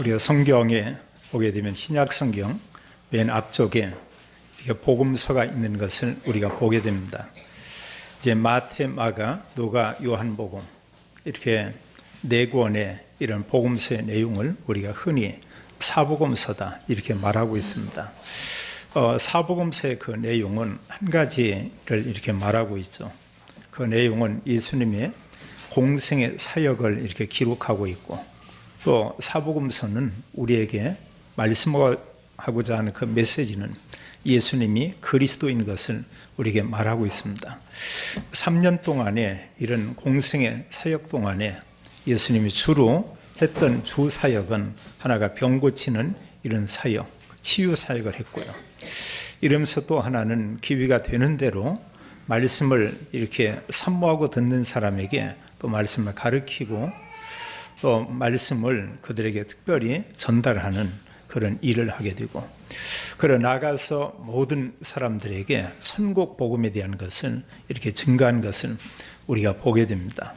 우리가 성경에 보게 되면 신약 성경 맨 앞쪽에 이렇게 복음서가 있는 것을 우리가 보게 됩니다. 이제 마태, 마가, 누가, 요한복음 이렇게 네 권의 이런 복음서의 내용을 우리가 흔히 사복음서다 이렇게 말하고 있습니다. 사복음서의 그 내용은 한 가지를 이렇게 말하고 있죠. 그 내용은 예수님의 공생의 사역을 이렇게 기록하고 있고, 또 사복음서는 우리에게 말씀하고자 하는 그 메시지는 예수님이 그리스도인 것을 우리에게 말하고 있습니다. 3년 동안에 이런 공생의 사역 동안에 예수님이 주로 했던 주 사역은 하나가 병 고치는 이런 사역, 치유 사역을 했고요. 이러면서 또 하나는 기회가 되는 대로 말씀을 이렇게 산모하고 듣는 사람에게 또 말씀을 가르치고 또 말씀을 그들에게 특별히 전달하는 그런 일을 하게 되고, 그러 나가서 모든 사람들에게 선곡 복음에 대한 것을 이렇게 증거한 것을 우리가 보게 됩니다.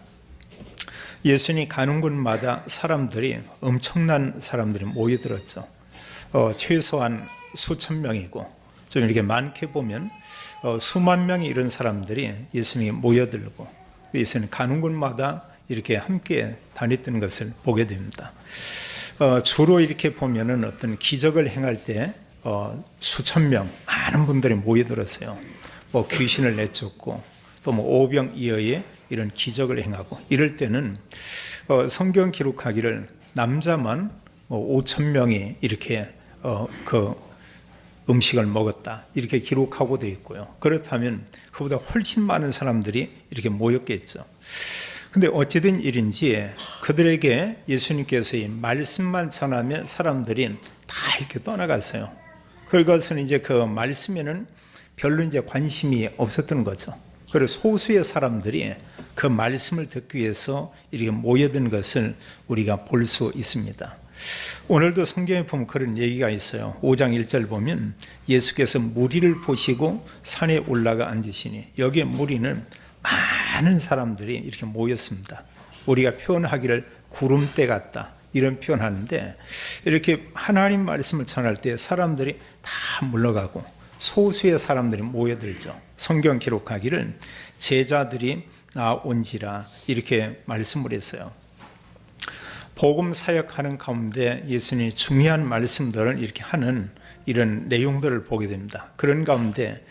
예수님이 가는 곳마다 사람들이, 엄청난 사람들이 모여들었죠. 최소한 수천 명이고, 좀 이렇게 많게 보면 수만 명이 이런 사람들이 예수님이 모여들고 예수님 가는 곳마다 이렇게 함께 다녔던 것을 보게 됩니다. 주로 이렇게 보면은 어떤 기적을 행할 때 수천 명, 많은 분들이 모여들었어요. 뭐 귀신을 내쫓고 또 뭐 오병이어의 이런 기적을 행하고, 이럴 때는 성경 기록하기를 남자만 5천 명이 이렇게 그 음식을 먹었다 이렇게 기록하고 되어 있고요. 그렇다면 그보다 훨씬 많은 사람들이 이렇게 모였겠죠. 근데 어찌된 일인지 그들에게 예수님께서 이 말씀만 전하면 사람들이 다 이렇게 떠나갔어요. 그것은 이제 그 말씀에는 별로 이제 관심이 없었던 거죠. 그래서 소수의 사람들이 그 말씀을 듣기 위해서 이렇게 모여든 것을 우리가 볼 수 있습니다. 오늘도 성경에 보면 그런 얘기가 있어요. 5장 1절 보면 예수께서 무리를 보시고 산에 올라가 앉으시니, 여기에 무리는 많은 사람들이 이렇게 모였습니다. 우리가 표현하기를 구름대 같다 이런 표현하는데, 이렇게 하나님 말씀을 전할 때 사람들이 다 물러가고 소수의 사람들이 모여들죠. 성경 기록하기를 제자들이 나온지라 이렇게 말씀을 했어요. 복음 사역하는 가운데 예수님이 중요한 말씀들을 이렇게 하는 이런 내용들을 보게 됩니다. 그런 가운데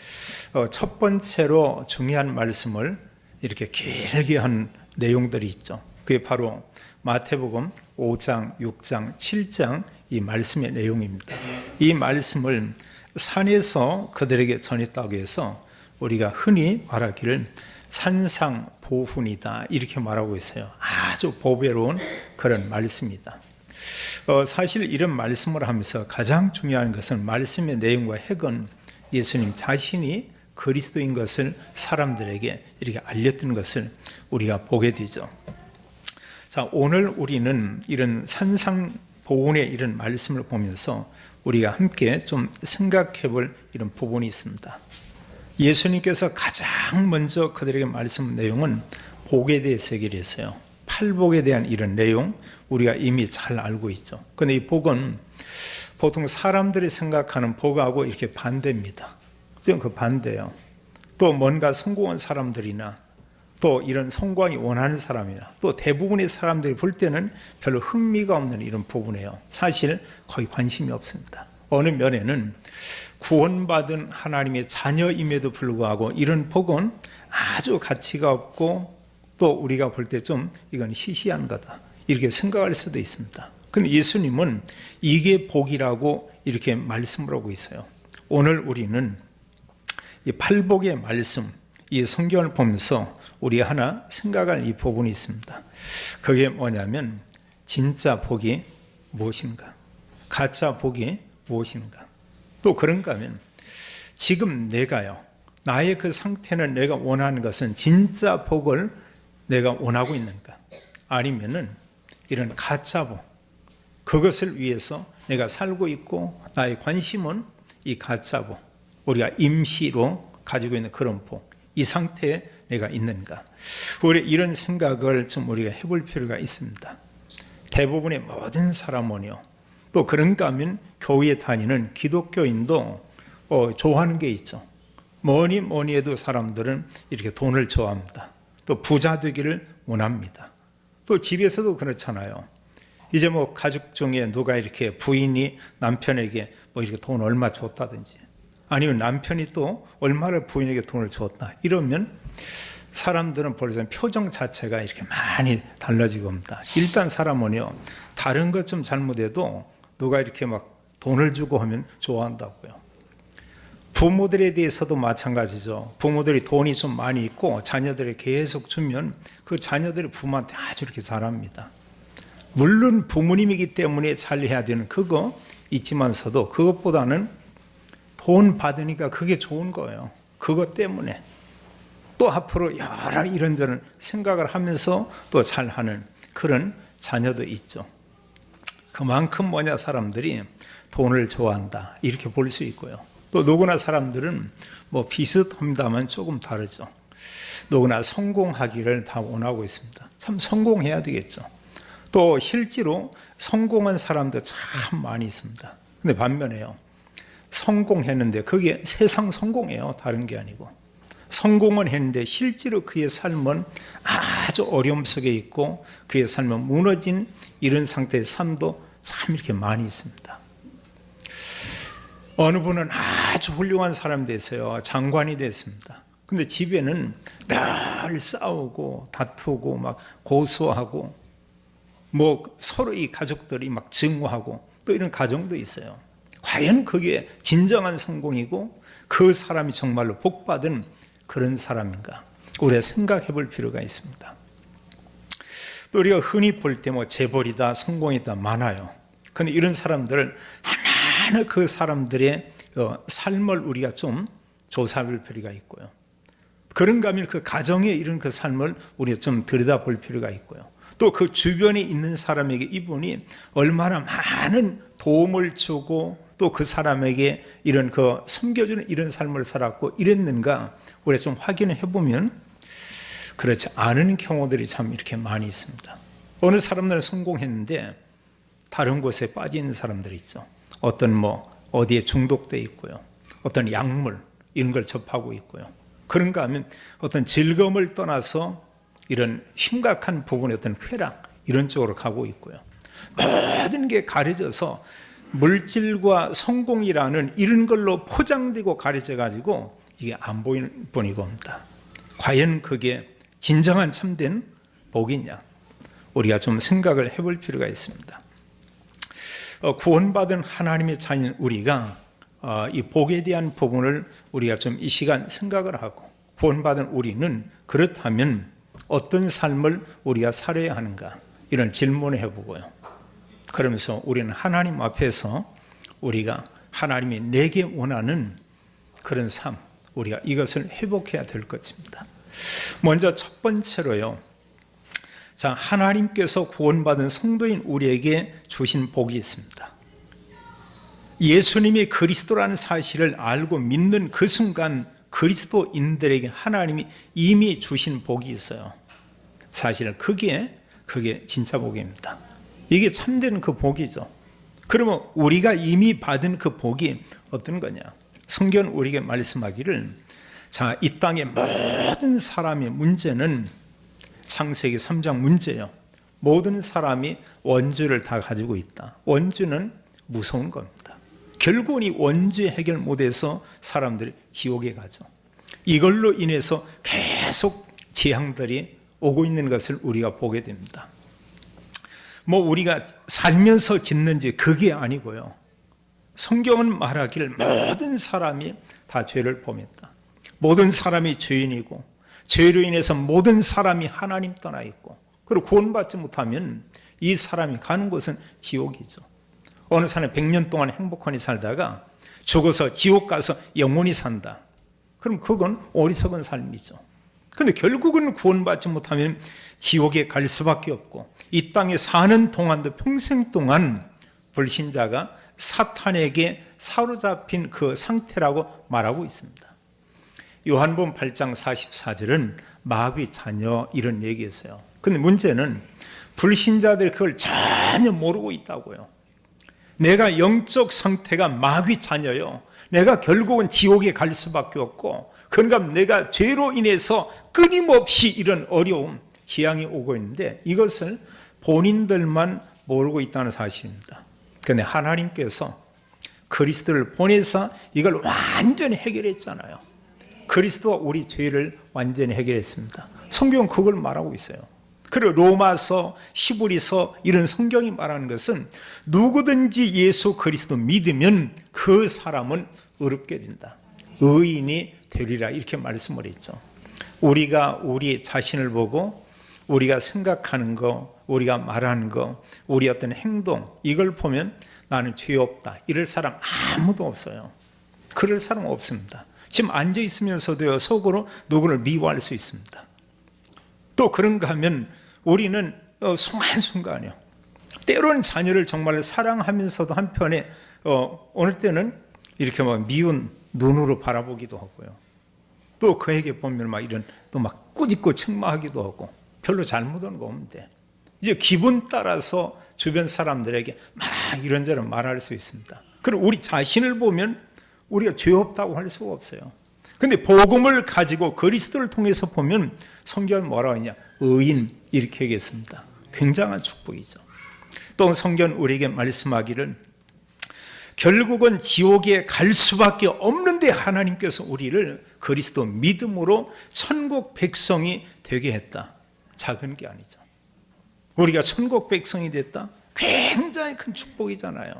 첫 번째로 중요한 말씀을 이렇게 길게 한 내용들이 있죠. 그게 바로 마태복음 5장, 6장, 7장 이 말씀의 내용입니다. 이 말씀을 산에서 그들에게 전했다고 해서 우리가 흔히 말하기를 산상보훈이다 이렇게 말하고 있어요. 아주 보배로운 그런 말씀이다. 사실 이런 말씀을 하면서 가장 중요한 것은 말씀의 내용과 핵은 예수님 자신이 그리스도인 것을 사람들에게 이렇게 알렸던 것을 우리가 보게 되죠. 자, 오늘 우리는 이런 산상보훈의 이런 말씀을 보면서 우리가 함께 좀 생각해 볼 이런 부분이 있습니다. 예수님께서 가장 먼저 그들에게 말씀 내용은 복에 대해서 얘기를 했어요. 팔복에 대한 이런 내용 우리가 이미 잘 알고 있죠. 그런데 이 복은 보통 사람들이 생각하는 복하고 이렇게 반대입니다. 지금 그 반대예요. 또 뭔가 성공한 사람들이나 또 이런 성공이 원하는 사람이나 또 대부분의 사람들이 볼 때는 별로 흥미가 없는 이런 부분이에요. 사실 거의 관심이 없습니다. 어느 면에는 구원받은 하나님의 자녀임에도 불구하고 이런 복은 아주 가치가 없고 또 우리가 볼 때 좀 이건 시시한 거다 이렇게 생각할 수도 있습니다. 근데 예수님은 이게 복이라고 이렇게 말씀을 하고 있어요. 오늘 우리는 이 팔복의 말씀, 이 성경을 보면서 우리 하나 생각할 이 부분이 있습니다. 그게 뭐냐면 진짜 복이 무엇인가, 가짜 복이 무엇인가. 또 그런가 하면 지금 내가요, 나의 그 상태는 내가 원하는 것은 진짜 복을 내가 원하고 있는가, 아니면은 이런 가짜 복, 그것을 위해서 내가 살고 있고 나의 관심은 이 가짜 복, 우리가 임시로 가지고 있는 그런 복, 이 상태에 내가 있는가. 우리 이런 생각을 좀 우리가 해볼 필요가 있습니다. 대부분의 모든 사람은요, 또 그런가 하면 교회에 다니는 기독교인도 좋아하는 게 있죠. 뭐니 해도 사람들은 이렇게 돈을 좋아합니다. 또 부자 되기를 원합니다. 또 집에서도 그렇잖아요. 이제 뭐 가족 중에 누가 이렇게 부인이 남편에게 뭐 이렇게 돈 얼마 줬다든지, 아니면 남편이 또 얼마를 부인에게 돈을 줬다, 이러면 사람들은 벌써 표정 자체가 이렇게 많이 달라지고 합니다. 일단 사람은요, 다른 것 좀 잘못해도 누가 이렇게 막 돈을 주고 하면 좋아한다고요. 부모들에 대해서도 마찬가지죠. 부모들이 돈이 좀 많이 있고 자녀들이 계속 주면 그 자녀들이 부모한테 아주 이렇게 잘합니다. 물론 부모님이기 때문에 잘해야 되는 그거 있지만서도 그것보다는 돈 받으니까 그게 좋은 거예요. 그것 때문에 또 앞으로 여러 이런저런 생각을 하면서 또 잘하는 그런 자녀도 있죠. 그만큼 사람들이 돈을 좋아한다, 이렇게 볼 수 있고요. 또 누구나 사람들은 뭐 비슷합니다만 조금 다르죠. 누구나 성공하기를 다 원하고 있습니다. 참 성공해야 되겠죠. 또 실제로 성공한 사람도 참 많이 있습니다. 근데 반면에요, 성공했는데 그게 세상 성공이에요. 다른 게 아니고. 성공은 했는데 실제로 그의 삶은 아주 어려움 속에 있고 그의 삶은 무너진 이런 상태의 삶도 참 이렇게 많이 있습니다. 어느 분은 아주 훌륭한 사람 됐어요. 장관이 됐습니다. 근데 집에는 늘 싸우고 다투고 막 고소하고 뭐 서로 이 가족들이 막 증오하고 또 이런 가정도 있어요. 과연 그게 진정한 성공이고 그 사람이 정말로 복받은 그런 사람인가? 우리가 생각해 볼 필요가 있습니다. 또 우리가 흔히 볼 때 뭐 재벌이다, 성공이다 많아요. 그런데 이런 사람들을 하나하나 그 사람들의 삶을 우리가 좀 조사해 볼 필요가 있고요. 그런가 하면 그 가정에 이런 그 삶을 우리가 좀 들여다볼 필요가 있고요. 또 그 주변에 있는 사람에게 이분이 얼마나 많은 도움을 주고 또 그 사람에게 이런 그 섬겨주는 이런 삶을 살았고 이랬는가 우리가 좀 확인해 보면 그렇지 않은 경우들이 참 이렇게 많이 있습니다. 어느 사람들은 성공했는데 다른 곳에 빠져 있는 사람들이 있죠. 어떤 뭐 어디에 중독돼 있고요. 어떤 약물 이런 걸 접하고 있고요. 그런가 하면 어떤 즐거움을 떠나서 이런 심각한 부분의 어떤 쾌락 이런 쪽으로 가고 있고요. 모든 게 가려져서 물질과 성공이라는 이런 걸로 포장되고 가려져 가지고 이게 안 보이는 뿐이고 합니다. 과연 그게 진정한 참된 복이냐? 우리가 좀 생각을 해볼 필요가 있습니다. 구원받은 하나님의 자녀인 우리가 이 복에 대한 부분을 우리가 좀 이 시간 생각을 하고 구원받은 우리는 그렇다면 어떤 삶을 우리가 살아야 하는가 이런 질문을 해보고요. 그러면서 우리는 하나님 앞에서 우리가 하나님이 내게 원하는 그런 삶 우리가 이것을 회복해야 될 것입니다. 먼저 첫 번째로요. 자, 하나님께서 구원받은 성도인 우리에게 주신 복이 있습니다. 예수님이 그리스도라는 사실을 알고 믿는 그 순간 그리스도인들에게 하나님이 이미 주신 복이 있어요. 사실은 그게 진짜 복입니다. 이게 참된 그 복이죠. 그러면 우리가 이미 받은 그 복이 어떤 거냐? 성경은 우리에게 말씀하기를 자, 이 땅의 모든 사람의 문제는 창세기 3장 문제예요. 모든 사람이 원죄를 다 가지고 있다. 원죄는 무서운 겁니다. 결국은 이 원죄 해결 못해서 사람들이 지옥에 가죠. 이걸로 인해서 계속 재앙들이 오고 있는 것을 우리가 보게 됩니다. 뭐 우리가 살면서 짓는 죄 그게 아니고요. 성경은 말하기를 모든 사람이 다 죄를 범했다. 모든 사람이 죄인이고 죄로 인해서 모든 사람이 하나님 떠나 있고 그리고 구원받지 못하면 이 사람이 가는 곳은 지옥이죠. 어느 사람이 100년 동안 행복하게 살다가 죽어서 지옥 가서 영원히 산다. 그럼 그건 어리석은 삶이죠. 그런데 결국은 구원받지 못하면 지옥에 갈 수밖에 없고 이 땅에 사는 동안도 평생 동안 불신자가 사탄에게 사로잡힌 그 상태라고 말하고 있습니다. 요한복음 8장 44절은 마귀 자녀 이런 얘기했어요. 그런데 문제는 불신자들이 그걸 전혀 모르고 있다고요. 내가 영적 상태가 마귀 자녀요. 내가 결국은 지옥에 갈 수밖에 없고, 그러니까 내가 죄로 인해서 끊임없이 이런 어려움, 재앙이 오고 있는데 이것을 본인들만 모르고 있다는 사실입니다. 그런데 하나님께서 그리스도를 보내서 이걸 완전히 해결했잖아요. 그리스도가 우리 죄를 완전히 해결했습니다. 성경은 그걸 말하고 있어요. 그리고 로마서, 히브리서 이런 성경이 말하는 것은 누구든지 예수 그리스도 믿으면 그 사람은 의롭게 된다. 의인이 되리라 이렇게 말씀을 했죠. 우리가 우리 자신을 보고 우리가 생각하는 거, 우리가 말하는 거, 우리 어떤 행동 이걸 보면 나는 죄 없다 이럴 사람 아무도 없어요. 그럴 사람 없습니다. 지금 앉아 있으면서도요 속으로 누구를 미워할 수 있습니다. 또 그런가 하면 우리는 순간순간이요. 때로는 자녀를 정말 사랑하면서도 한편에 어느 때는 이렇게 막 미운 눈으로 바라보기도 하고요. 또 그에게 보면 막 이런 또 막 꾸짖고 책망하기도 하고 별로 잘못한 거 없는데 이제 기분 따라서 주변 사람들에게 막 이런저런 말할 수 있습니다. 그리고 우리 자신을 보면 우리가 죄 없다고 할 수가 없어요. 근데 복음을 가지고 그리스도를 통해서 보면 성경은 뭐라고 하냐? 의인 이렇게 얘기했습니다. 굉장한 축복이죠. 또 성경은 우리에게 말씀하기를 결국은 지옥에 갈 수밖에 없는데 하나님께서 우리를 그리스도 믿음으로 천국 백성이 되게 했다. 작은 게 아니죠. 우리가 천국 백성이 됐다? 굉장히 큰 축복이잖아요.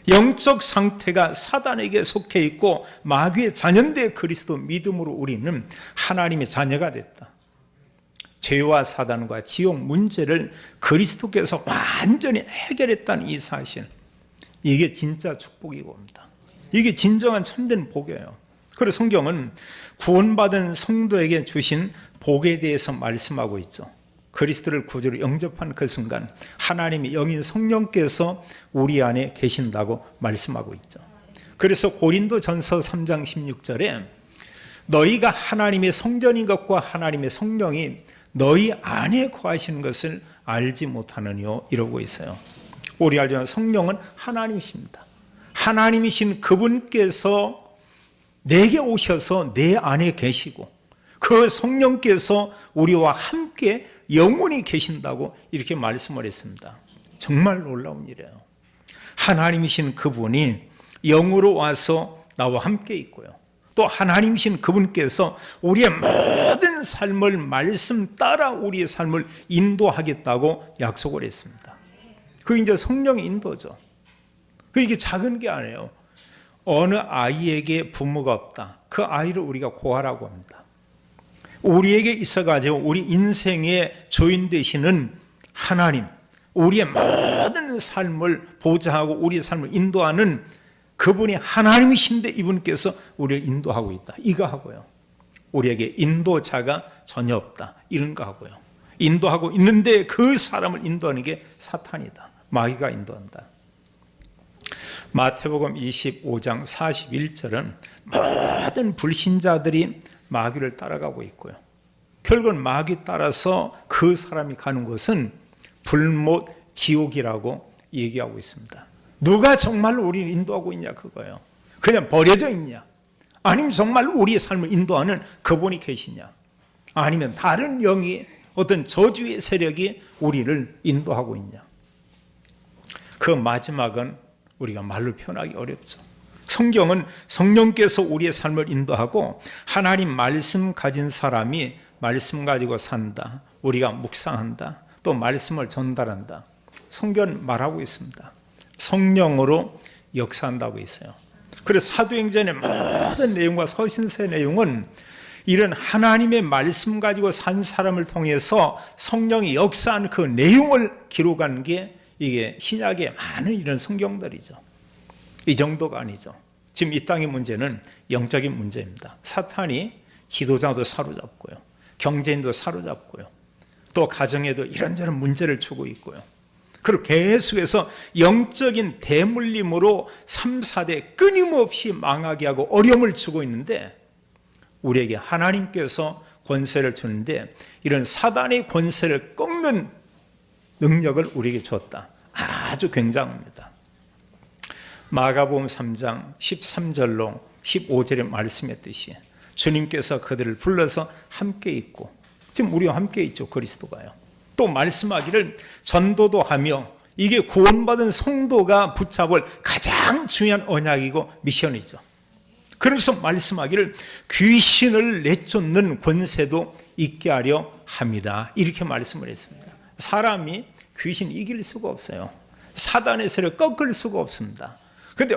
영적 상태가 사단에게 속해 있고 마귀의 자녀인데 그리스도 믿음으로 우리는 하나님의 자녀가 됐다. 죄와 사단과 지옥 문제를 그리스도께서 완전히 해결했다는 이 사실, 이게 진짜 축복이고 옵니다. 이게 진정한 참된 복이에요. 그래서 성경은 구원받은 성도에게 주신 복에 대해서 말씀하고 있죠. 그리스도를 구주로 영접한 그 순간 하나님의 영인 성령께서 우리 안에 계신다고 말씀하고 있죠. 그래서 고린도전서 3장 16절에 너희가 하나님의 성전인 것과 하나님의 성령이 너희 안에 거하시는 것을 알지 못하느뇨 이러고 있어요. 우리 알지만 성령은 하나님이십니다. 하나님이신 그분께서 내게 오셔서 내 안에 계시고 그 성령께서 우리와 함께 영원히 계신다고 이렇게 말씀을 했습니다. 정말 놀라운 일이에요. 하나님이신 그분이 영으로 와서 나와 함께 있고요. 또 하나님이신 그분께서 우리의 모든 삶을 말씀 따라 우리의 삶을 인도하겠다고 약속을 했습니다. 그게 이제 성령의 인도죠. 이게 작은 게 아니에요. 어느 아이에게 부모가 없다. 그 아이를 우리가 고아라고 합니다. 우리에게 있어가지고 우리 인생의 주인 되시는 하나님, 우리의 모든 삶을 보좌하고 우리의 삶을 인도하는 그분이 하나님이신데 이분께서 우리를 인도하고 있다. 이거 하고요. 우리에게 인도자가 전혀 없다. 이런 거 하고요. 인도하고 있는데 그 사람을 인도하는 게 사탄이다. 마귀가 인도한다. 마태복음 25장 41절은 모든 불신자들이 마귀를 따라가고 있고요. 결국은 마귀 따라서 그 사람이 가는 곳은 불못 지옥이라고 얘기하고 있습니다. 누가 정말로 우리를 인도하고 있냐 그거예요. 그냥 버려져 있냐? 아니면 정말 우리의 삶을 인도하는 그분이 계시냐? 아니면 다른 영이 어떤 저주의 세력이 우리를 인도하고 있냐? 그 마지막은 우리가 말로 표현하기 어렵죠. 성경은 성령께서 우리의 삶을 인도하고 하나님 말씀 가진 사람이 말씀 가지고 산다. 우리가 묵상한다. 또 말씀을 전달한다. 성경은 말하고 있습니다. 성령으로 역사한다고 있어요. 그래서 사도행전의 모든 내용과 서신서의 내용은 이런 하나님의 말씀 가지고 산 사람을 통해서 성령이 역사한 그 내용을 기록한 게 이게 신약의 많은 이런 성경들이죠. 이 정도가 아니죠. 지금 이 땅의 문제는 영적인 문제입니다. 사탄이 지도자도 사로잡고요. 경제인도 사로잡고요. 또 가정에도 이런저런 문제를 주고 있고요. 그리고 계속해서 영적인 대물림으로 3, 4대 끊임없이 망하게 하고 어려움을 주고 있는데 우리에게 하나님께서 권세를 주는데 이런 사단의 권세를 꺾는 능력을 우리에게 줬다. 아주 굉장합니다. 마가복음 3장 13절로 15절에 말씀했듯이 주님께서 그들을 불러서 함께 있고, 지금 우리와 함께 있죠. 그리스도가요. 또 말씀하기를 전도도 하며, 이게 구원받은 성도가 붙잡을 가장 중요한 언약이고 미션이죠. 그러면서 말씀하기를 귀신을 내쫓는 권세도 있게 하려 합니다. 이렇게 말씀을 했습니다. 사람이 귀신 이길 수가 없어요. 사단의 세력을 꺾을 수가 없습니다. 그런데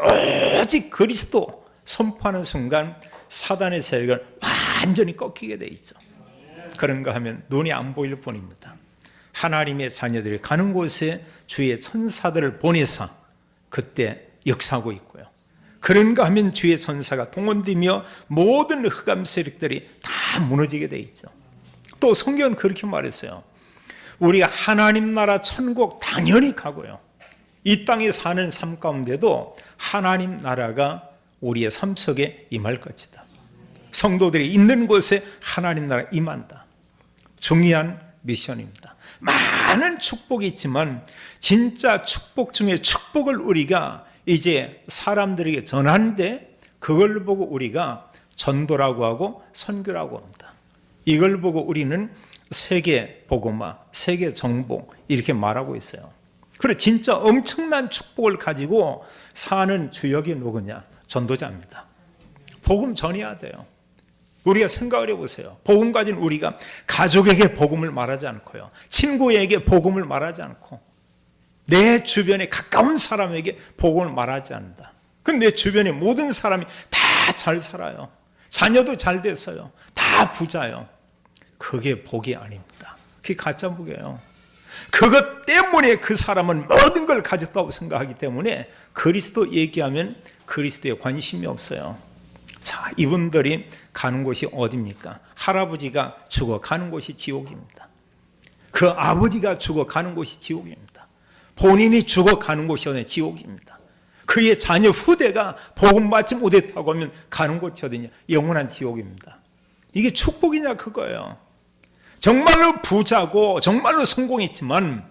오직 그리스도 선포하는 순간 사단의 세력을 완전히 꺾이게 돼 있죠. 그런가 하면 눈이 안 보일 뿐입니다. 하나님의 자녀들이 가는 곳에 주의 천사들을 보내서 그때 역사하고 있고요. 그런가 하면 주의 천사가 동원되며 모든 흑암 세력들이 다 무너지게 돼 있죠. 또 성경은 그렇게 말했어요. 우리가 하나님 나라 천국 당연히 가고요. 이 땅에 사는 삶 가운데도 하나님 나라가 우리의 삶 속에 임할 것이다. 성도들이 있는 곳에 하나님 나라 임한다. 중요한 미션입니다. 많은 축복이 있지만 진짜 축복 중에 축복을 우리가 이제 사람들에게 전하는데, 그걸 보고 우리가 전도라고 하고 선교라고 합니다. 이걸 보고 우리는 세계 복음화, 세계 정복 이렇게 말하고 있어요. 그래, 진짜 엄청난 축복을 가지고 사는 주역이 누구냐? 전도자입니다. 복음 전해야 돼요. 우리가 생각을 해보세요. 복음 가진 우리가 가족에게 복음을 말하지 않고요, 친구에게 복음을 말하지 않고, 내 주변에 가까운 사람에게 복음을 말하지 않는다. 그럼 내 주변의 모든 사람이 다 잘 살아요. 자녀도 잘 됐어요. 다 부자요. 그게 복이 아닙니다. 그게 가짜 복이에요. 그것 때문에 그 사람은 모든 걸 가졌다고 생각하기 때문에 그리스도 얘기하면 그리스도에 관심이 없어요. 자, 이분들이 가는 곳이 어디입니까? 할아버지가 죽어 가는 곳이 지옥입니다. 그 아버지가 죽어 가는 곳이 지옥입니다. 본인이 죽어 가는 곳이 어디? 지옥입니다. 그의 자녀 후대가 복음 받지 못했다고 하면 가는 곳이 어디냐? 영원한 지옥입니다. 이게 축복이냐 그거예요. 정말로 부자고 정말로 성공했지만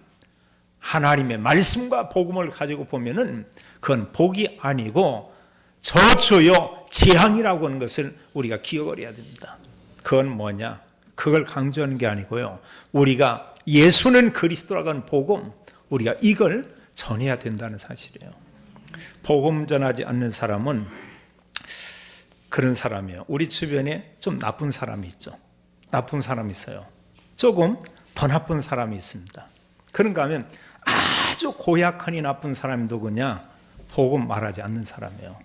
하나님의 말씀과 복음을 가지고 보면은 그건 복이 아니고 저주요 재앙이라고 하는 것을 우리가 기억을 해야 됩니다. 그건 뭐냐? 그걸 강조하는 게 아니고요, 우리가 예수는 그리스도라고 하는 복음, 우리가 이걸 전해야 된다는 사실이에요. 복음 전하지 않는 사람은 그런 사람이에요. 우리 주변에 좀 나쁜 사람이 있죠. 나쁜 사람이 있어요. 조금 더 나쁜 사람이 있습니다. 그런가 하면 아주 고약하니 나쁜 사람이 누구냐? 복음 말하지 않는 사람이에요.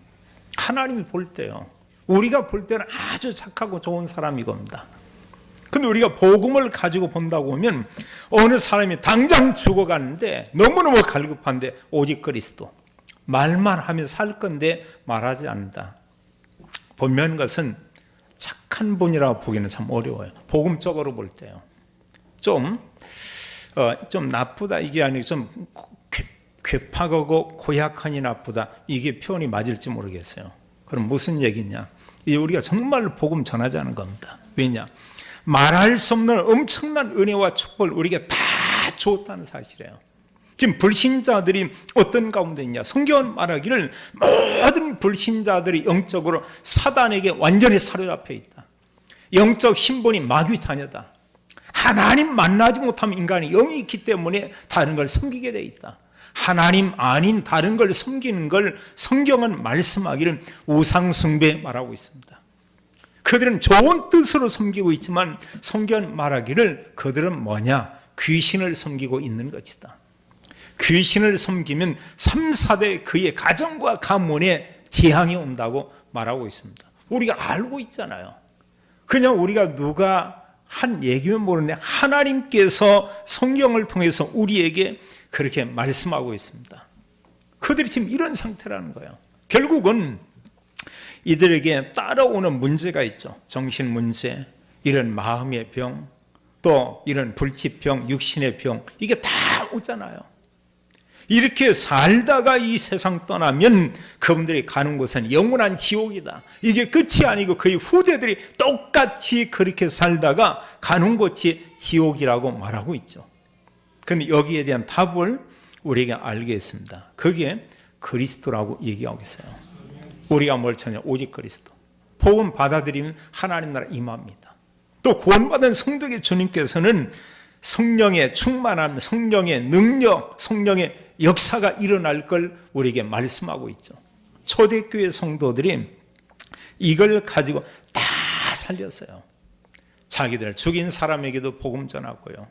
하나님이 볼 때요, 우리가 볼 때는 아주 착하고 좋은 사람이 겁니다. 근데 우리가 복음을 가지고 본다고 하면 어느 사람이 당장 죽어가는데 너무너무 갈급한데 오직 그리스도 말만 하면 살 건데 말하지 않는다. 보면 것은 착한 분이라고 보기는 참 어려워요. 복음적으로 볼 때요. 좀 나쁘다 이게 아니고 좀 괴팍하고 고약하니 나쁘다, 이게 표현이 맞을지 모르겠어요. 그럼 무슨 얘기냐? 이제 우리가 정말로 복음 전하자는 겁니다. 왜냐? 말할 수 없는 엄청난 은혜와 축복을 우리가 다 줬다는 사실이에요. 지금 불신자들이 어떤 가운데 있냐? 성경은 말하기를 모든 불신자들이 영적으로 사단에게 완전히 사로잡혀 있다. 영적 신분이 마귀 자녀다. 하나님 만나지 못하면 인간이 영이 있기 때문에 다른 걸 섬기게 돼 있다. 하나님 아닌 다른 걸 섬기는 걸 성경은 말씀하기를 우상숭배 말하고 있습니다. 그들은 좋은 뜻으로 섬기고 있지만 성경은 말하기를 그들은 뭐냐? 귀신을 섬기고 있는 것이다. 귀신을 섬기면 3, 4대 그의 가정과 가문에 재앙이 온다고 말하고 있습니다. 우리가 알고 있잖아요. 그냥 우리가 누가 한 얘기면 모르는데 하나님께서 성경을 통해서 우리에게 그렇게 말씀하고 있습니다. 그들이 지금 이런 상태라는 거예요. 결국은 이들에게 따라오는 문제가 있죠. 정신 문제, 이런 마음의 병, 또 이런 불치병, 육신의 병, 이게 다 오잖아요. 이렇게 살다가 이 세상 떠나면 그분들이 가는 곳은 영원한 지옥이다. 이게 끝이 아니고 그의 후대들이 똑같이 그렇게 살다가 가는 곳이 지옥이라고 말하고 있죠. 그런데 여기에 대한 답을 우리가 알겠습니다. 그게 그리스도라고 얘기하고 있어요. 우리가 뭘 찾냐? 오직 그리스도. 복음 받아들이면 하나님 나라 임합니다. 또 구원받은 성도의 주님께서는 성령의 충만함, 성령의 능력, 성령의 역사가 일어날 걸 우리에게 말씀하고 있죠. 초대교회 성도들이 이걸 가지고 다 살렸어요. 자기들 죽인 사람에게도 복음 전하고요.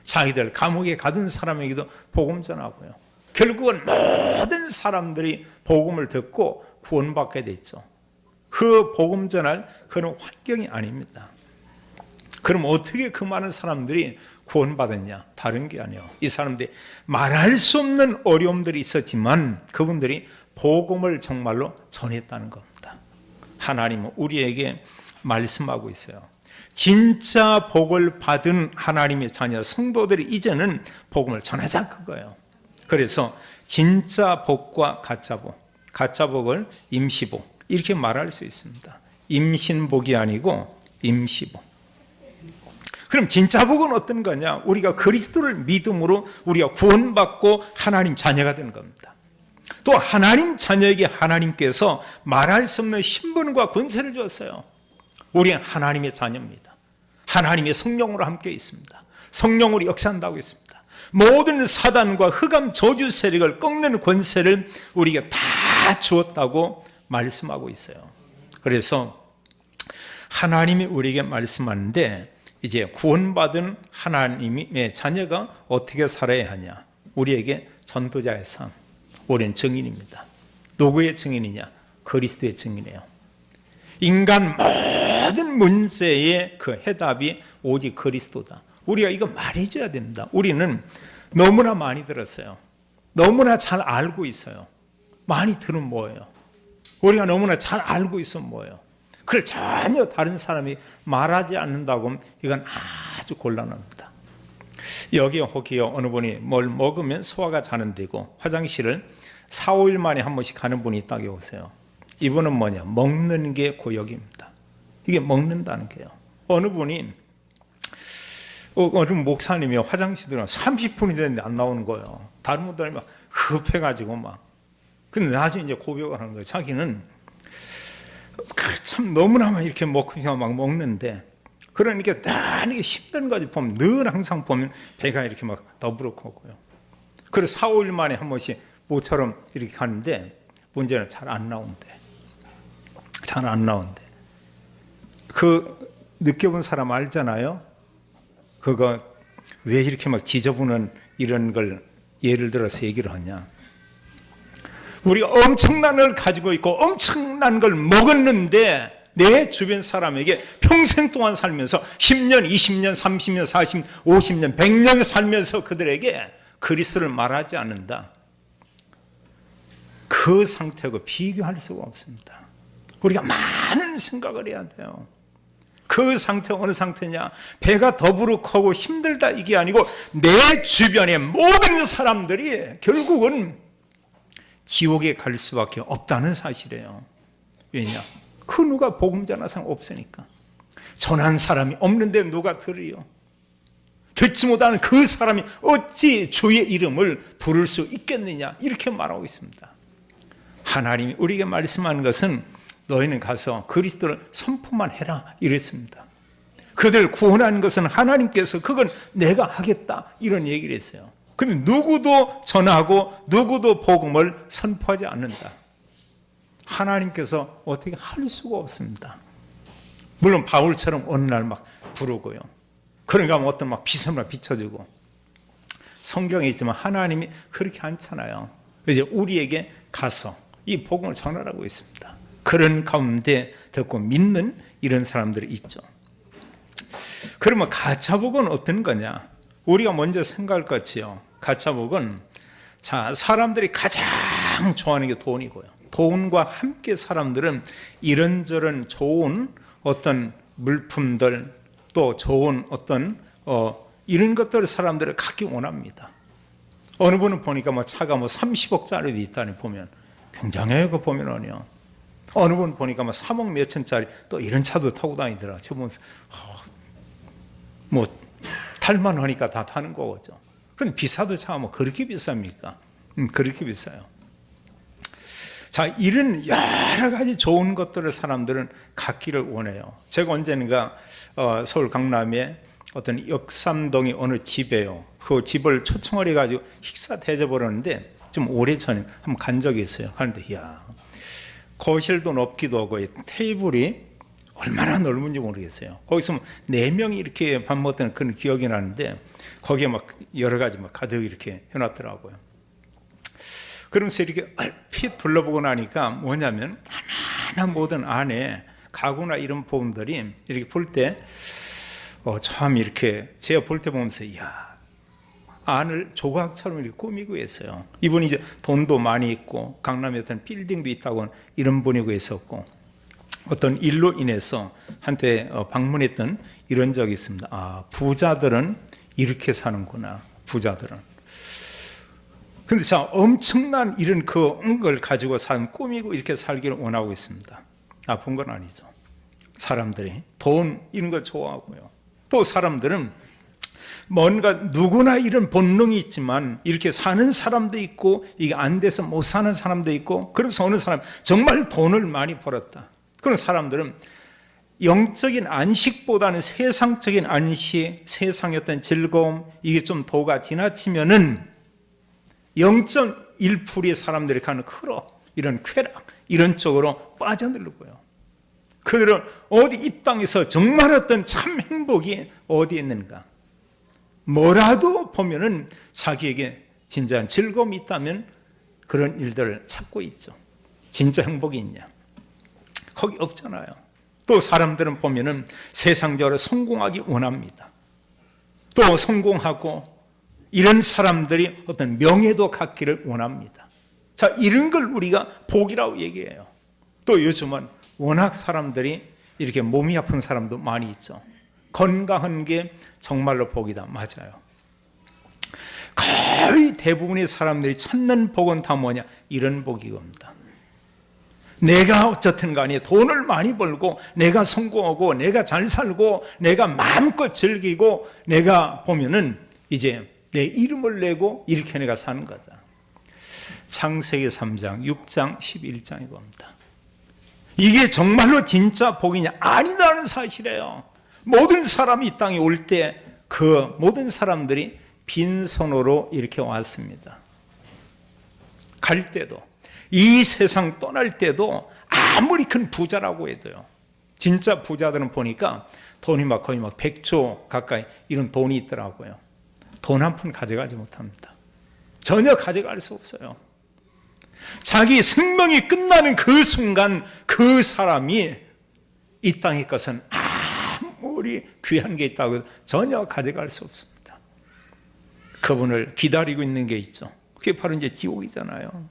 자기들 감옥에 가둔 사람에게도 복음 전하고요. 결국은 모든 사람들이 복음을 듣고 구원받게 됐죠. 그 복음 전할 그런 환경이 아닙니다. 그럼 어떻게 그 많은 사람들이 구원받았냐? 다른 게 아니에요. 이 사람들이 말할 수 없는 어려움들이 있었지만 그분들이 복음을 정말로 전했다는 겁니다. 하나님은 우리에게 말씀하고 있어요. 진짜 복을 받은 하나님의 자녀 성도들이 이제는 복음을 전하자 그거예요. 그래서 진짜 복과 가짜 복, 가짜 복을 임시복 이렇게 말할 수 있습니다. 임신복이 아니고 임시복. 그럼 진짜 복은 어떤 거냐? 우리가 그리스도를 믿음으로 우리가 구원받고 하나님 자녀가 되는 겁니다. 또 하나님 자녀에게 하나님께서 말할 수 없는 신분과 권세를 주었어요. 우리는 하나님의 자녀입니다. 하나님의 성령으로 함께 있습니다. 성령으로 역사한다고 했습니다. 모든 사단과 흑암 저주 세력을 꺾는 권세를 우리가 다 주었다고 말씀하고 있어요. 그래서 하나님이 우리에게 말씀하는데 이제 구원받은 하나님의 자녀가 어떻게 살아야 하냐? 우리에게 전도자의 삶, 우리는 증인입니다. 누구의 증인이냐? 그리스도의 증인이에요. 인간 모든 문제의 그 해답이 오직 그리스도다. 우리가 이거 말해줘야 됩니다. 우리는 너무나 많이 들었어요. 너무나 잘 알고 있어요. 많이 들으면 뭐예요? 우리가 너무나 잘 알고 있으면 뭐예요? 그걸 전혀 다른 사람이 말하지 않는다고 하면 이건 아주 곤란합니다. 여기 혹시 어느 분이 뭘 먹으면 소화가 잘 안 되고 화장실을 4, 5일 만에 한 번씩 가는 분이 있다고 오세요. 이분은 뭐냐? 먹는 게 고역입니다. 이게 먹는다는 게요. 어느 분이 어느 목사님이 화장실 들어가 30분이 됐는데 안 나오는 거예요. 다른 분들이 막 급해가지고 막. 근데 나중에 이제 고백을 하는 거예요. 자기는 참 너무나 이렇게 먹고 막 먹는데 그러니까 다 이게 힘든 거지 보면 늘 항상 보면 배가 이렇게 막 더부룩하고요. 그래서 4, 5일 만에 한 번씩 모처럼 이렇게 가는데 문제는 잘 안 나온대. 잘 안 나온대. 그 느껴본 사람 알잖아요. 그거 왜 이렇게 막 지저분한 이런 걸 예를 들어서 얘기를 하냐. 우리가 엄청난 걸 가지고 있고 엄청난 걸 먹었는데 내 주변 사람에게 평생 동안 살면서 10년, 20년, 30년, 40년, 50년, 100년 살면서 그들에게 그리스도를 말하지 않는다. 그 상태하고 비교할 수가 없습니다. 우리가 많은 생각을 해야 돼요. 그 상태가 어느 상태냐? 배가 더부룩하고 힘들다 이게 아니고 내 주변의 모든 사람들이 결국은 지옥에 갈 수밖에 없다는 사실이에요. 왜냐? 그 누가 복음 전하는 사람 없으니까. 전한 사람이 없는데 누가 들어요? 듣지 못하는 그 사람이 어찌 주의 이름을 부를 수 있겠느냐? 이렇게 말하고 있습니다. 하나님이 우리에게 말씀하는 것은 너희는 가서 그리스도를 선포만 해라 이랬습니다. 그들 구원하는 것은 하나님께서 그건 내가 하겠다 이런 얘기를 했어요. 근데 누구도 전하고 누구도 복음을 선포하지 않는다. 하나님께서 어떻게 할 수가 없습니다. 물론 바울처럼 어느 날 막 부르고요. 그러니까 어떤 막 비선을 비춰주고 성경에 있지만 하나님이 그렇게 않잖아요. 이제 우리에게 가서 이 복음을 전하라고 있습니다. 그런 가운데 듣고 믿는 이런 사람들이 있죠. 그러면 가짜복은 어떤 거냐? 우리가 먼저 생각할 것 같지요. 가짜복은 자 사람들이 가장 좋아하는 게 돈이고요. 돈과 함께 사람들은 이런저런 좋은 어떤 물품들 또 좋은 어떤 이런 것들을 사람들을 갖기 원합니다. 어느 분은 보니까 뭐 차가 뭐 30억짜리도 있다니 보면 굉장해요. 그거 보면은요. 어느 분 보니까 뭐 3억 몇천짜리 또 이런 차도 타고 다니더라. 저 보면서 뭐 탈만 하니까 다 타는 거죠. 근데 비싸도 차가 뭐 그렇게 비쌉니까? 그렇게 비싸요. 자, 이런 여러 가지 좋은 것들을 사람들은 갖기를 원해요. 제가 언젠가 서울 강남에 어떤 역삼동의 어느 집에요. 그 집을 초청을 해가지고 식사 대접을 하는데 좀 오래전에 한번 간 적이 있어요. 그런데 거실도 넓기도 하고 테이블이 얼마나 넓은지 모르겠어요. 거기서 4명이 이렇게 밥 먹던 그런 기억이 나는데 거기에 막 여러 가지 막 가득 이렇게 해놨더라고요. 그러면서 이렇게 얼핏 둘러보고 나니까 뭐냐면 하나하나 모든 안에 가구나 이런 부분들이 이렇게 볼 때 참 이렇게 제가 볼 때 보면서 안을 조각처럼 이렇게 꾸미고 있어요. 이분이 이제 돈도 많이 있고 강남에 어떤 빌딩도 있다고 이런 분이고 있었고 어떤 일로 인해서 한때 방문했던 이런 적이 있습니다. 부자들은 이렇게 사는구나. 부자들은. 근데 자, 엄청난 이런 걸 가지고 꾸미고 이렇게 살기를 원하고 있습니다. 나쁜 건 아니죠. 사람들이 돈 이런 걸 좋아하고요. 또 사람들은 뭔가 누구나 이런 본능이 있지만 이렇게 사는 사람도 있고 이게 안 돼서 못 사는 사람도 있고, 그래서 어느 사람 정말 돈을 많이 벌었다. 그런 사람들은 영적인 안식보다는 세상적인 안식, 세상의 어떤 즐거움, 이게 좀 도가 지나치면은 0.1%의 사람들이 가는 이런 쾌락, 이런 쪽으로 빠져들고요. 그들은 어디 이 땅에서 정말 어떤 참 행복이 어디에 있는가? 뭐라도 보면은 자기에게 진짜한 즐거움이 있다면 그런 일들을 찾고 있죠. 진짜 행복이 있냐? 거기 없잖아요. 또 사람들은 보면은 세상적으로 성공하기 원합니다. 또 성공하고 이런 사람들이 어떤 명예도 갖기를 원합니다. 자, 이런 걸 우리가 복이라고 얘기해요. 또 요즘은 워낙 사람들이 이렇게 몸이 아픈 사람도 많이 있죠. 건강한 게 정말로 복이다. 맞아요. 거의 대부분의 사람들이 찾는 복은 다 뭐냐? 이런 복이 겁니다. 내가 어쨌든 간에 돈을 많이 벌고 내가 성공하고 내가 잘 살고 내가 마음껏 즐기고 내가 보면은 이제 내 이름을 내고 이렇게 내가 사는 거다. 창세기 3장, 6장, 11장에 봅니다. 이게 정말로 진짜 복이냐? 아니라는 사실이에요. 모든 사람이 이 땅에 올 때 그 모든 사람들이 빈손으로 이렇게 왔습니다. 갈 때도, 이 세상 떠날 때도 아무리 큰 부자라고 해도요. 진짜 부자들은 보니까 돈이 거의 100조 가까이 이런 돈이 있더라고요. 돈 한 푼 가져가지 못합니다. 전혀 가져갈 수 없어요. 자기 생명이 끝나는 그 순간 그 사람이 이 땅의 것은 아무리 귀한 게 있다고 해도 전혀 가져갈 수 없습니다. 그분을 기다리고 있는 게 있죠. 그게 바로 이제 지옥이잖아요.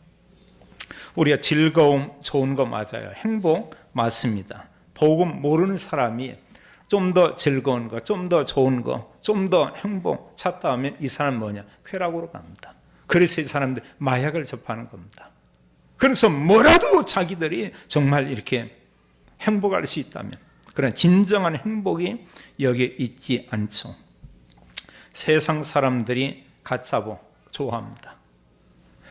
우리가 즐거움 좋은 거 맞아요. 행복 맞습니다. 복음 모르는 사람이 좀 더 즐거운 거, 좀 더 좋은 거, 좀 더 행복 찾다 하면 이 사람 뭐냐? 쾌락으로 갑니다. 그래서 이 사람들 마약을 접하는 겁니다. 그래서 뭐라도 자기들이 정말 이렇게 행복할 수 있다면, 그러나 진정한 행복이 여기에 있지 않죠. 세상 사람들이 가짜복 좋아합니다.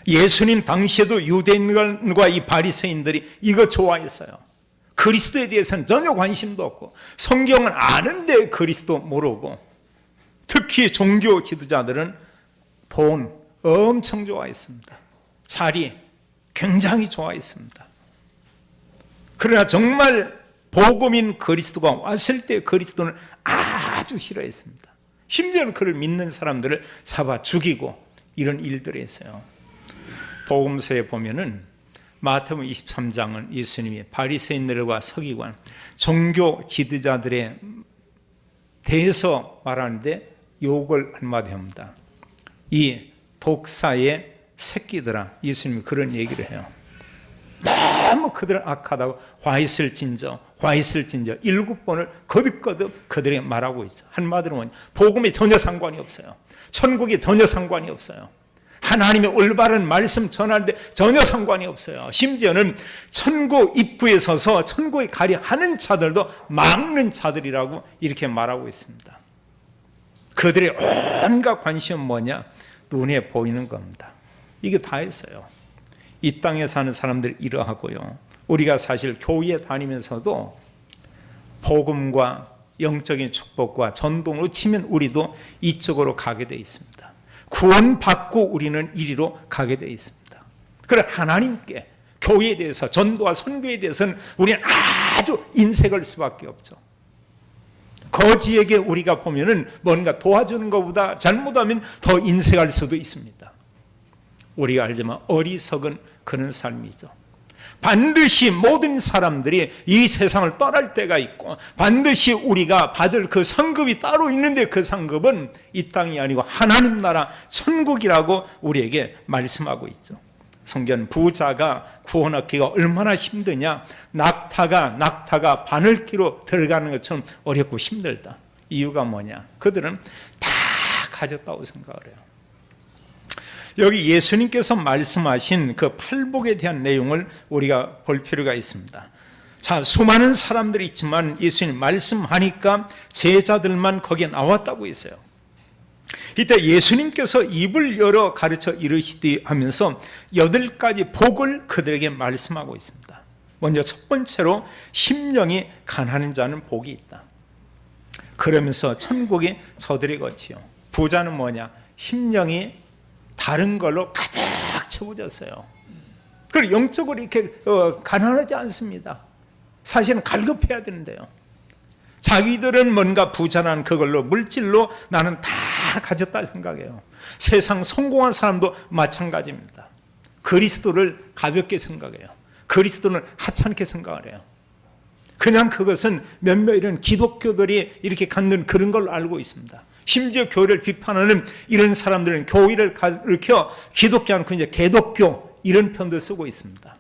예수님 당시에도 유대인과 이 바리새인들이 이거 좋아했어요. 그리스도에 대해서는 전혀 관심도 없고 성경은 아는데 그리스도 모르고, 특히 종교 지도자들은 돈 엄청 좋아했습니다. 자리 굉장히 좋아했습니다. 그러나 정말 복음인 그리스도가 왔을 때 그리스도는 아주 싫어했습니다. 심지어는 그를 믿는 사람들을 잡아 죽이고 이런 일들이 있어요. 복음서에 보면은 마태복음 23장은 예수님이 바리새인들과 서기관, 종교 지도자들에 대해서 말하는데 욕을 한마디 합니다. 이 독사의 새끼들아, 예수님이 그런 얘기를 해요. 너무 그들은 악하다고 화있을진저 7번을 거듭거듭 그들에게 말하고 있어. 한마디로 뭐냐? 복음에 전혀 상관이 없어요. 천국에 전혀 상관이 없어요. 하나님의 올바른 말씀 전하는데 전혀 상관이 없어요. 심지어는 천국 입구에 서서 천국에 가려 하는 자들도 막는 자들이라고 이렇게 말하고 있습니다. 그들의 온갖 관심은 뭐냐? 눈에 보이는 겁니다. 이게 다 했어요. 이 땅에 사는 사람들이 이러하고요. 우리가 사실 교회에 다니면서도 복음과 영적인 축복과 전동으로 치면 우리도 이쪽으로 가게 되어 있습니다. 구원받고 우리는 이리로 가게 되어 있습니다. 그래 하나님께 교회에 대해서 전도와 선교에 대해서는 우리는 아주 인색할 수밖에 없죠. 거지에게 우리가 보면은 뭔가 도와주는 것보다 잘못하면 더 인색할 수도 있습니다. 우리가 알지만 어리석은 그런 삶이죠. 반드시 모든 사람들이 이 세상을 떠날 때가 있고 반드시 우리가 받을 그 상급이 따로 있는데 그 상급은 이 땅이 아니고 하나님 나라 천국이라고 우리에게 말씀하고 있죠. 성경 부자가 구원 얻기가 얼마나 힘드냐. 낙타가 바늘기로 들어가는 것처럼 어렵고 힘들다. 이유가 뭐냐? 그들은 다 가졌다고 생각을 해요. 여기 예수님께서 말씀하신 그 팔복에 대한 내용을 우리가 볼 필요가 있습니다. 자, 수많은 사람들이 있지만 예수님 말씀하니까 제자들만 거기에 나왔다고 했어요. 이때 예수님께서 입을 열어 가르쳐 이르시되 하면서 8가지 복을 그들에게 말씀하고 있습니다. 먼저 첫 번째로 심령이 가난한 자는 복이 있다. 그러면서 천국이 저들의 것이요. 부자는 뭐냐? 심령이 다른 걸로 가득 채워졌어요. 그리고 영적으로 이렇게 가난하지 않습니다. 사실은 갈급해야 되는데요. 자기들은 뭔가 부자란 그걸로 물질로 나는 다 가졌다 생각해요. 세상 성공한 사람도 마찬가지입니다. 그리스도를 가볍게 생각해요. 그리스도는 하찮게 생각을 해요. 그냥 그것은 몇몇 이런 기독교들이 이렇게 갖는 그런 걸로 알고 있습니다. 심지어 교회를 비판하는 이런 사람들은 교회를 가르쳐 기독교 않고 이제 개독교 이런 편도 쓰고 있습니다.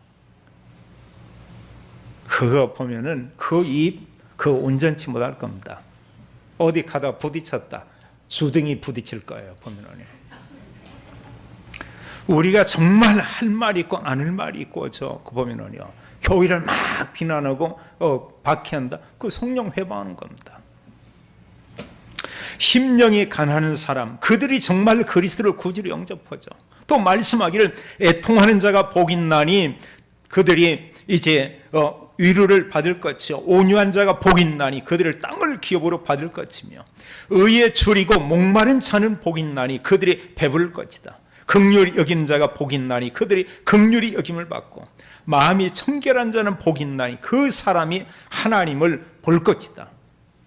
그거 보면은 그 입 그 온전치 못할 겁니다. 어디 가다 부딪혔다. 주둥이 부딪힐 거예요. 보면은 우리가 정말 할 말이 있고 안 할 말이 있고 보면은요. 교회를 막 비난하고 박해한다. 그 성령 회방하는 겁니다. 심령이 가난한 사람, 그들이 정말 그리스도를 구주로 영접하죠. 또 말씀하기를 애통하는 자가 복 있나니 그들이 이제 위로를 받을 것이요. 온유한 자가 복 있나니 그들을 땅을 기업으로 받을 것이며 의에 줄이고 목마른 자는 복 있나니 그들이 배부를 것이다. 긍휼히 여기는 자가 복 있나니 그들이 긍휼히 여김을 받고 마음이 청결한 자는 복 있나니 그 사람이 하나님을 볼 것이다.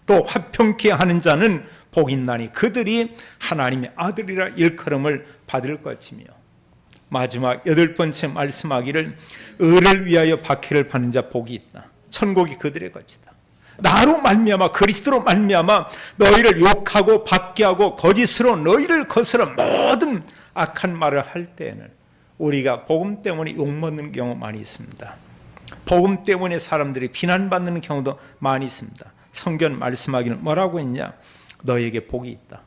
또 화평케 하는 자는 복 있나니 그들이 하나님의 아들이라 일컬음을 받을 것이며 마지막 8번째 말씀하기를 의를 위하여 박해를 받는 자 복이 있다. 천국이 그들의 것이다. 나로 말미암아 그리스도로 말미암아 너희를 욕하고 박해하고 거짓으로 너희를 거스러 모든 악한 말을 할 때에는 우리가 복음 때문에 욕먹는 경우 많이 있습니다. 복음 때문에 사람들이 비난받는 경우도 많이 있습니다. 성경 말씀하기는 뭐라고 했냐? 너희에게 복이 있다.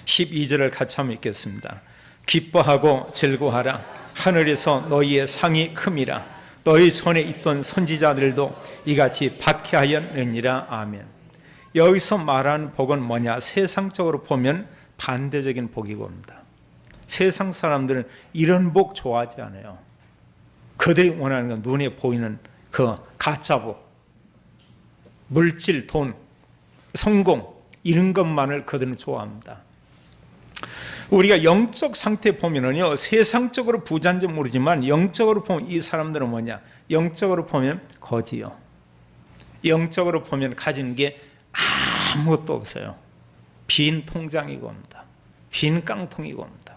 12절을 같이 한번 읽겠습니다. 기뻐하고 즐거워하라. 하늘에서 너희의 상이 큼이라. 너희 전에 있던 선지자들도 이같이 박해하였느니라. 아멘. 여기서 말하는 복은 뭐냐? 세상적으로 보면 반대적인 복이고 옵니다. 세상 사람들은 이런 복 좋아하지 않아요. 그들이 원하는 건 눈에 보이는 그 가짜 복, 물질, 돈, 성공 이런 것만을 그들은 좋아합니다. 우리가 영적 상태 보면은요, 세상적으로 부자인지 모르지만 영적으로 보면 이 사람들은 뭐냐? 영적으로 보면 거지요. 영적으로 보면 가진 게 아무것도 없어요. 빈 통장이고 옵니다. 빈 깡통이고 옵니다.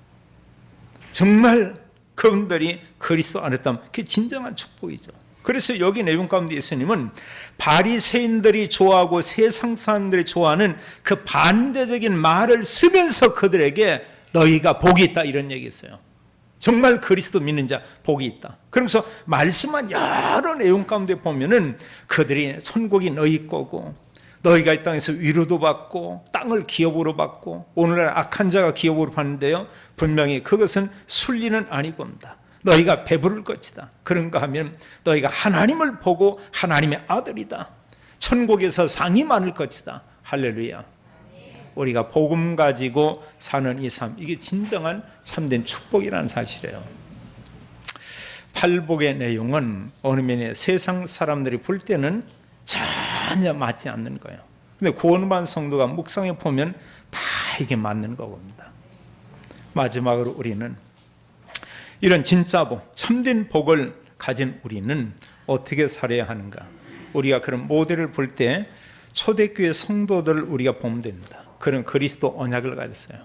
정말 그분들이 그리스도 안에 있다면 그게 진정한 축복이죠. 그래서 여기 내용 가운데 예수님은 바리새인들이 좋아하고 세상 사람들이 좋아하는 그 반대적인 말을 쓰면서 그들에게 너희가 복이 있다 이런 얘기했어요. 정말 그리스도 믿는 자 복이 있다. 그러면서 말씀한 여러 내용 가운데 보면은 그들이 천국이 너희 거고 너희가 이 땅에서 위로도 받고 땅을 기업으로 받고 오늘날 악한 자가 기업으로 받는데요. 분명히 그것은 순리는 아니고 옵니다. 너희가 배부를 것이다. 그런가 하면 너희가 하나님을 보고 하나님의 아들이다. 천국에서 상이 많을 것이다. 할렐루야. 우리가 복음 가지고 사는 이 삶, 이게 진정한 참된 축복이라는 사실이에요. 팔복의 내용은 어느 면에 세상 사람들이 볼 때는 전혀 맞지 않는 거예요. 근데 구원받은 성도가 묵상해 보면 다 이게 맞는 겁니다. 마지막으로 우리는 이런 진짜 복, 참된 복을 가진 우리는 어떻게 살아야 하는가? 우리가 그런 모델을 볼 때 초대교회 성도들을 우리가 보면 됩니다. 그런 그리스도 언약을 가졌어요.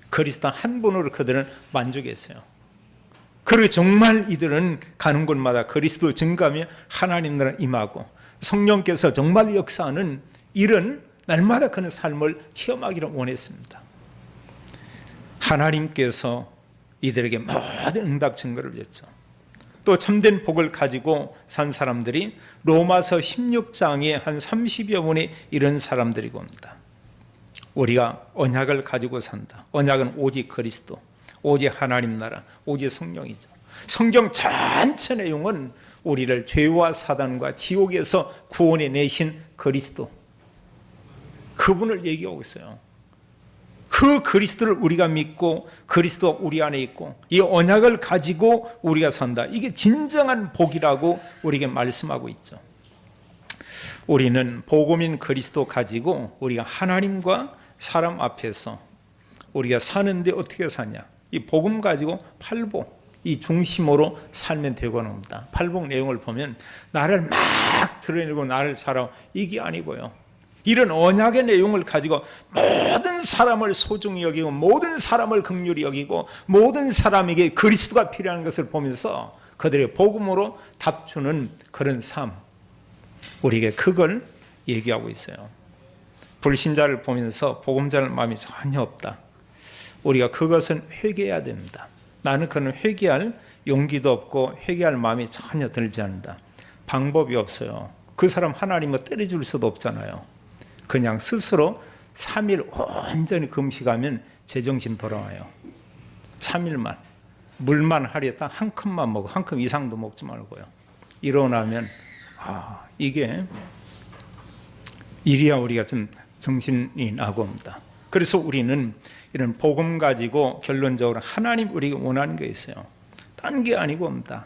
그리스도 한 분으로 그들은 만족했어요. 그리고 정말 이들은 가는 곳마다 그리스도 증감이 하나님 나라 임하고 성령께서 정말 역사하는 이런 날마다 그런 삶을 체험하기를 원했습니다. 하나님께서 이들에게 모든 응답 증거를 줬죠. 또 참된 복을 가지고 산 사람들이 로마서 16장에 한 30여 분의 이런 사람들이고 옵니다. 우리가 언약을 가지고 산다. 언약은 오직 그리스도, 오직 하나님 나라, 오직 성령이죠. 성경 전체 내용은 우리를 죄와 사단과 지옥에서 구원해 내신 그리스도, 그분을 얘기하고 있어요. 그 그리스도를 우리가 믿고 그리스도가 우리 안에 있고 이 언약을 가지고 우리가 산다. 이게 진정한 복이라고 우리에게 말씀하고 있죠. 우리는 복음인 그리스도 가지고 우리가 하나님과 사람 앞에서 우리가 사는데 어떻게 사냐? 이 복음 가지고 팔복, 이 중심으로 살면 되고는 합니다. 팔복 내용을 보면 나를 막 드러내고 나를 살아, 이게 아니고요. 이런 언약의 내용을 가지고 모든 사람을 소중히 여기고 모든 사람을 긍휼히 여기고 모든 사람에게 그리스도가 필요한 것을 보면서 그들의 복음으로 답주는 그런 삶, 우리에게 그걸 얘기하고 있어요. 불신자를 보면서 복음자를 마음이 전혀 없다. 우리가 그것은 회개해야 됩니다. 나는 그는 회개할 용기도 없고 회개할 마음이 전혀 들지 않는다. 방법이 없어요. 그 사람 하나님을 때려줄 수도 없잖아요. 그냥 스스로 3일 온전히 금식하면 제정신 돌아와요. 3일만 물만 하루에 딱 한 컵만 먹어. 한 컵 이상도 먹지 말고요. 일어나면 이게 이리야 우리가 좀 정신이 나고 옵니다. 그래서 우리는 이런 복음 가지고 결론적으로 하나님 우리가 원하는 게 있어요. 딴 게 아니고 옵니다.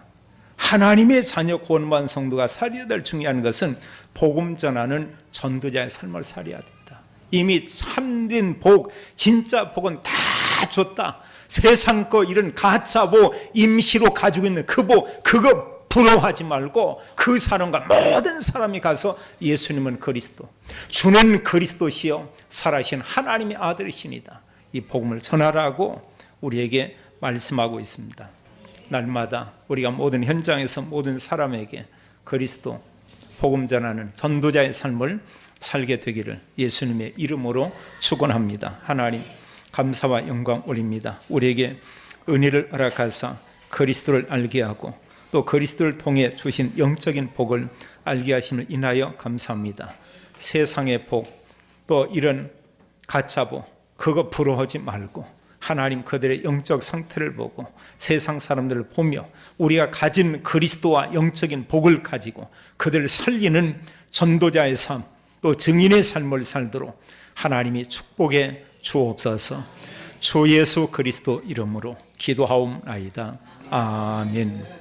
하나님의 자녀 구원받은 성도가 살아야 될 중요한 것은 복음 전하는 전도자의 삶을 살아야 된다. 이미 참된 복, 진짜 복은 다 줬다. 세상 거 이런 가짜 복, 임시로 가지고 있는 그 복, 그거 부러워하지 말고 그 사람과 모든 사람이 가서 예수님은 그리스도, 주는 그리스도시요 살아신 하나님의 아들이시니다. 이 복음을 전하라고 우리에게 말씀하고 있습니다. 날마다 우리가 모든 현장에서 모든 사람에게 그리스도 복음 전하는 전도자의 삶을 살게 되기를 예수님의 이름으로 축원합니다. 하나님 감사와 영광 올립니다. 우리에게 은혜를 허락하사 그리스도를 알게 하고 또 그리스도를 통해 주신 영적인 복을 알게 하심을 인하여 감사합니다. 세상의 복, 또 이런 가짜 복, 그거 부러워하지 말고 하나님 그들의 영적 상태를 보고 세상 사람들을 보며 우리가 가진 그리스도와 영적인 복을 가지고 그들을 살리는 전도자의 삶, 또 증인의 삶을 살도록 하나님이 축복해 주옵소서. 주 예수 그리스도 이름으로 기도하옵나이다. 아멘.